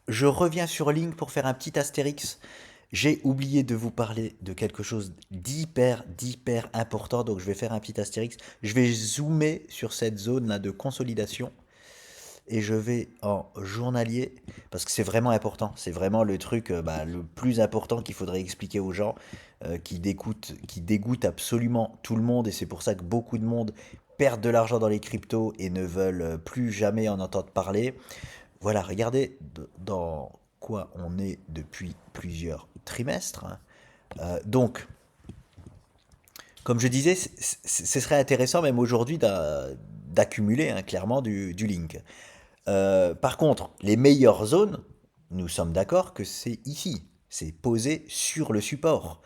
je reviens sur Link pour faire un petit astérix. J'ai oublié de vous parler de quelque chose d'hyper important, donc je vais faire un petit astérix. Je vais zoomer sur cette zone-là de consolidation et je vais en journalier parce que c'est vraiment important. C'est vraiment le truc le plus important qu'il faudrait expliquer aux gens qui dégoûte absolument tout le monde et c'est pour ça que beaucoup de monde perdent de l'argent dans les cryptos et ne veulent plus jamais en entendre parler. Voilà, regardez dans quoi on est depuis plusieurs trimestres, hein. Donc, comme je disais, ce serait intéressant même aujourd'hui d'accumuler hein, clairement du link. Par contre, les meilleures zones, nous sommes d'accord que c'est ici, c'est posé sur le support.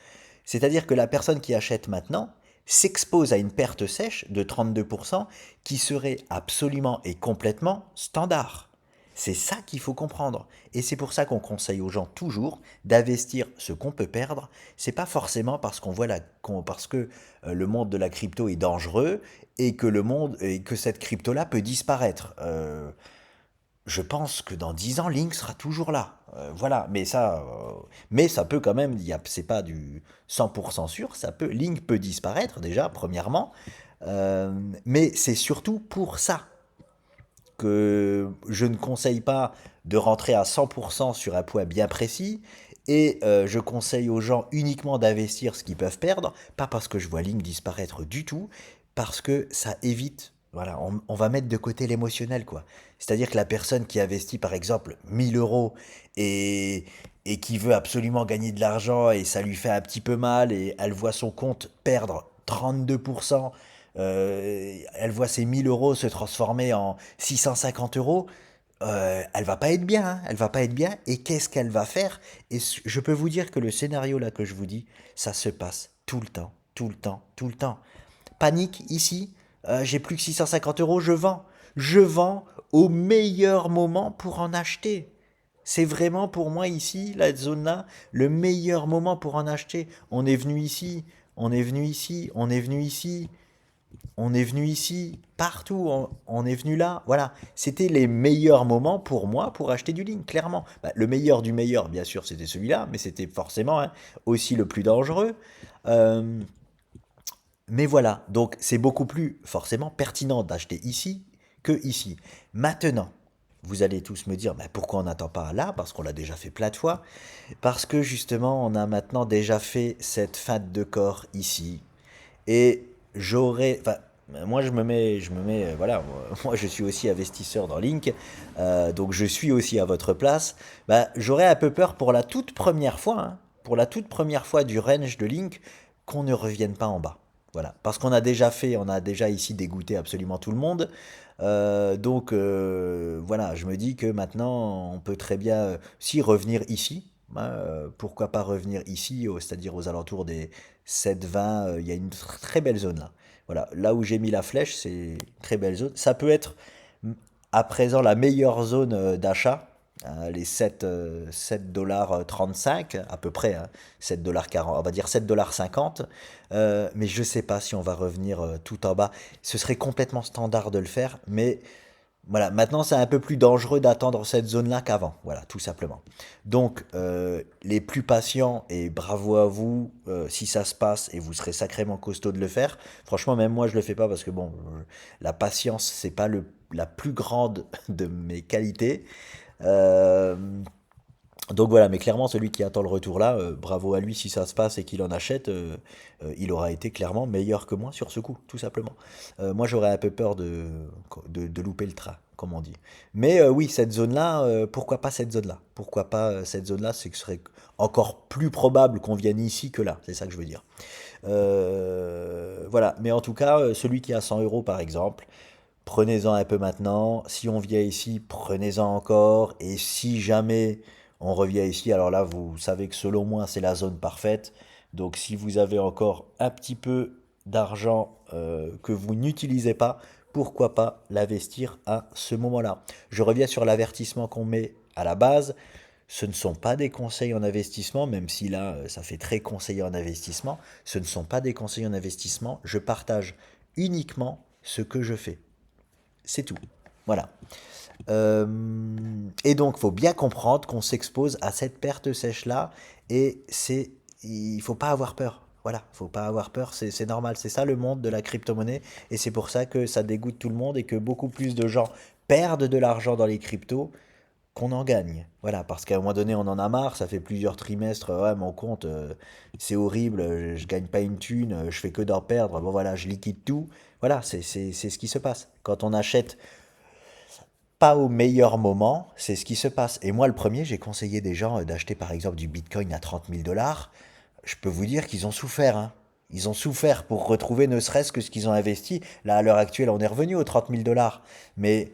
C'est-à-dire que la personne qui achète maintenant s'expose à une perte sèche de 32% qui serait absolument et complètement standard. C'est ça qu'il faut comprendre. Et c'est pour ça qu'on conseille aux gens toujours d'investir ce qu'on peut perdre. C'est pas forcément parce qu'on voit parce que le monde de la crypto est dangereux et que cette crypto-là peut disparaître. Je pense que dans 10 ans, Link sera toujours là. Voilà, mais ça peut quand même, c'est pas du 100% sûr, Link peut disparaître déjà, premièrement, mais c'est surtout pour ça que je ne conseille pas de rentrer à 100% sur un point bien précis, et je conseille aux gens uniquement d'investir ce qu'ils peuvent perdre, pas parce que je vois Link disparaître du tout, parce que ça évite, voilà, on va mettre de côté l'émotionnel, quoi. C'est-à-dire que la personne qui investit par exemple 1000 euros et, et qui veut absolument gagner de l'argent et ça lui fait un petit peu mal et elle voit son compte perdre 32%, elle voit ses 1000 euros se transformer en 650 euros, elle va pas être bien, hein, elle va pas être bien. Et qu'est-ce qu'elle va faire? Et je peux vous dire que le scénario là que je vous dis, ça se passe tout le temps, tout le temps, tout le temps. Panique ici, j'ai plus que 650 euros, je vends. Je vends au meilleur moment pour en acheter. C'est vraiment pour moi ici, la zone là, le meilleur moment pour en acheter. On est venu ici, on est venu ici, on est venu ici, on est venu ici, partout, on est venu là. Voilà, c'était les meilleurs moments pour moi pour acheter du Link, clairement. Bah, le meilleur du meilleur, bien sûr, c'était celui-là, mais c'était forcément hein, aussi le plus dangereux. Euh, mais voilà, donc c'est beaucoup plus forcément pertinent d'acheter ici que ici. Maintenant, vous allez tous me dire, bah, pourquoi on n'attend pas là? Parce qu'on l'a déjà fait plein de fois. Parce que justement, on a maintenant déjà fait cette fin de corps ici. Et enfin, moi voilà, moi je suis aussi investisseur dans Link, donc je suis aussi à votre place. Bah, j'aurais un peu peur pour la toute première fois, hein, pour la toute première fois du range de Link, qu'on ne revienne pas en bas. Voilà, parce on a déjà ici dégoûté absolument tout le monde. Voilà, je me dis que maintenant on peut très bien, si revenir ici, hein, pourquoi pas revenir ici, c'est-à-dire aux alentours des 7,20, il y a une très belle zone là. Voilà, là où j'ai mis la flèche, c'est une très belle zone. Ça peut être à présent la meilleure zone d'achat, hein, les 7 $ 35 à peu près, hein, 7 $ 40, on va dire 7 $ 50. Mais je ne sais pas si on va revenir tout en bas. Ce serait complètement standard de le faire, mais voilà, maintenant c'est un peu plus dangereux d'attendre cette zone-là qu'avant, voilà, tout simplement. Donc, les plus patients, et bravo à vous, si ça se passe, et vous serez sacrément costaud de le faire. Franchement, même moi je le fais pas parce que bon, la patience, c'est pas la plus grande de mes qualités. Euh, donc voilà, mais clairement, celui qui attend le retour là, bravo à lui si ça se passe et qu'il en achète, il aura été clairement meilleur que moi sur ce coup, tout simplement. Moi, j'aurais un peu peur de louper le train, comme on dit. Mais oui, cette zone-là, pourquoi pas cette zone-là? Pourquoi pas cette zone-là? C'est que ce serait encore plus probable qu'on vienne ici que là, c'est ça que je veux dire. Voilà, mais en tout cas, celui qui a 100 euros par exemple, prenez-en un peu maintenant. Si on vient ici, prenez-en encore. Et si jamais on revient ici, alors là, vous savez que selon moi, c'est la zone parfaite. Donc si vous avez encore un petit peu d'argent que vous n'utilisez pas, pourquoi pas l'investir à ce moment-là. Je reviens sur l'avertissement qu'on met à la base. Ce ne sont pas des conseils en investissement, même si là, ça fait très conseiller en investissement. Ce ne sont pas des conseils en investissement. Je partage uniquement ce que je fais. C'est tout. Voilà. Et donc, faut bien comprendre qu'on s'expose à cette perte sèche-là, et il faut pas avoir peur. Voilà, faut pas avoir peur, c'est normal. C'est ça le monde de la crypto-monnaie, et c'est pour ça que ça dégoûte tout le monde et que beaucoup plus de gens perdent de l'argent dans les cryptos qu'on en gagne. Voilà, parce qu'à un moment donné, on en a marre, ça fait plusieurs trimestres, ouais, mon compte, c'est horrible, je gagne pas une thune, je fais que d'en perdre, bon voilà, je liquide tout. Voilà, c'est ce qui se passe. Quand on achète pas au meilleur moment, c'est ce qui se passe. Et moi, le premier, j'ai conseillé des gens d'acheter par exemple du Bitcoin à 30 000 $. Je peux vous dire qu'ils ont souffert, hein. Ils ont souffert pour retrouver ne serait-ce que ce qu'ils ont investi. Là, à l'heure actuelle, on est revenu aux 30 000 $. Mais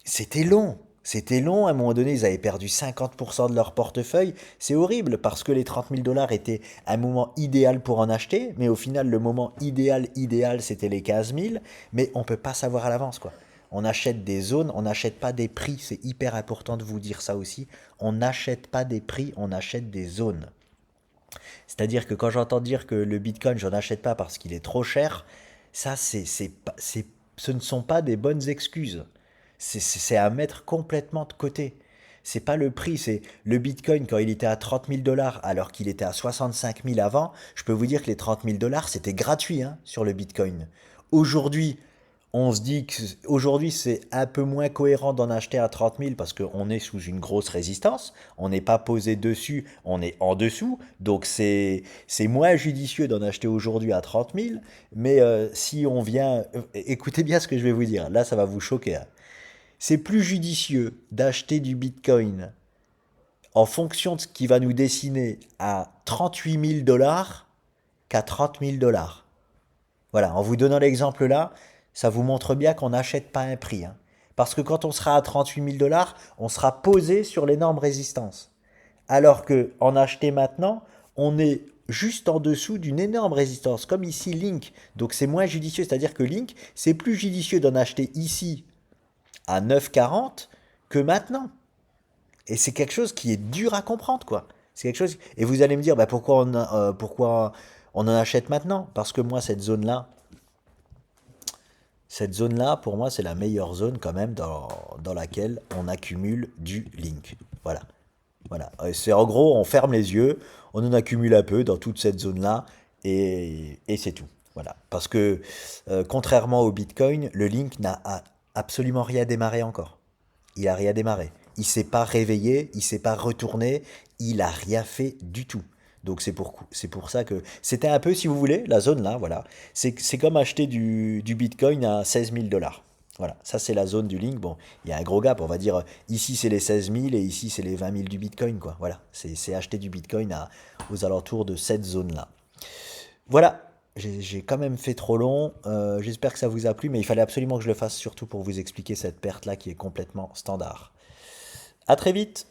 c'était long. C'était long. À un moment donné, ils avaient perdu 50% de leur portefeuille. C'est horrible parce que les 30 000 $ étaient un moment idéal pour en acheter. Mais au final, le moment idéal, c'était les 15 000. Mais on ne peut pas savoir à l'avance, quoi. On achète des zones, on n'achète pas des prix. C'est hyper important de vous dire ça aussi. On n'achète pas des prix, on achète des zones. C'est-à-dire que quand j'entends dire que le Bitcoin, j'en achète pas parce qu'il est trop cher, ça, ce ne sont pas des bonnes excuses. C'est à mettre complètement de côté. C'est pas le prix, c'est le Bitcoin quand il était à 30 000 $ alors qu'il était à 65 000 avant. Je peux vous dire que les 30 000 $ c'était gratuit, hein, sur le Bitcoin. Aujourd'hui, on se dit que aujourd'hui c'est un peu moins cohérent d'en acheter à 30 000 parce qu'on est sous une grosse résistance, on n'est pas posé dessus, on est en dessous, donc c'est moins judicieux d'en acheter aujourd'hui à 30 000. Mais si on vient, écoutez bien ce que je vais vous dire, là ça va vous choquer, hein. C'est plus judicieux d'acheter du Bitcoin en fonction de ce qui va nous dessiner à 38 000 $ qu'à 30 000 $. Voilà, en vous donnant l'exemple là, ça vous montre bien qu'on n'achète pas un prix, hein. Parce que quand on sera à 38 000 $, on sera posé sur l'énorme résistance. Alors que en acheter maintenant, on est juste en dessous d'une énorme résistance, comme ici Link. Donc c'est moins judicieux, c'est-à-dire que Link, c'est plus judicieux d'en acheter ici à 9,40 que maintenant. Et c'est quelque chose qui est dur à comprendre, quoi. C'est quelque chose. Et vous allez me dire, bah, pourquoi on en achète maintenant? Parce que moi, cette zone-là, pour moi, c'est la meilleure zone quand même dans laquelle on accumule du Link. Voilà. Voilà. C'est en gros, on ferme les yeux, on en accumule un peu dans toute cette zone-là, et c'est tout. Voilà. Parce que contrairement au Bitcoin, le Link n'a absolument rien démarré encore. Il a rien démarré. Il s'est pas réveillé, il s'est pas retourné, il a rien fait du tout. Donc c'est pour ça que c'était un peu, si vous voulez, la zone là, voilà. C'est comme acheter du Bitcoin à 16 000 $. Voilà, ça c'est la zone du Link. Bon, il y a un gros gap, on va dire, ici c'est les 16 000 et ici c'est les 20 000 du Bitcoin, quoi. Voilà, c'est acheter du Bitcoin aux alentours de cette zone-là. Voilà, j'ai quand même fait trop long. J'espère que ça vous a plu, mais il fallait absolument que je le fasse, surtout pour vous expliquer cette perte-là qui est complètement standard. À très vite!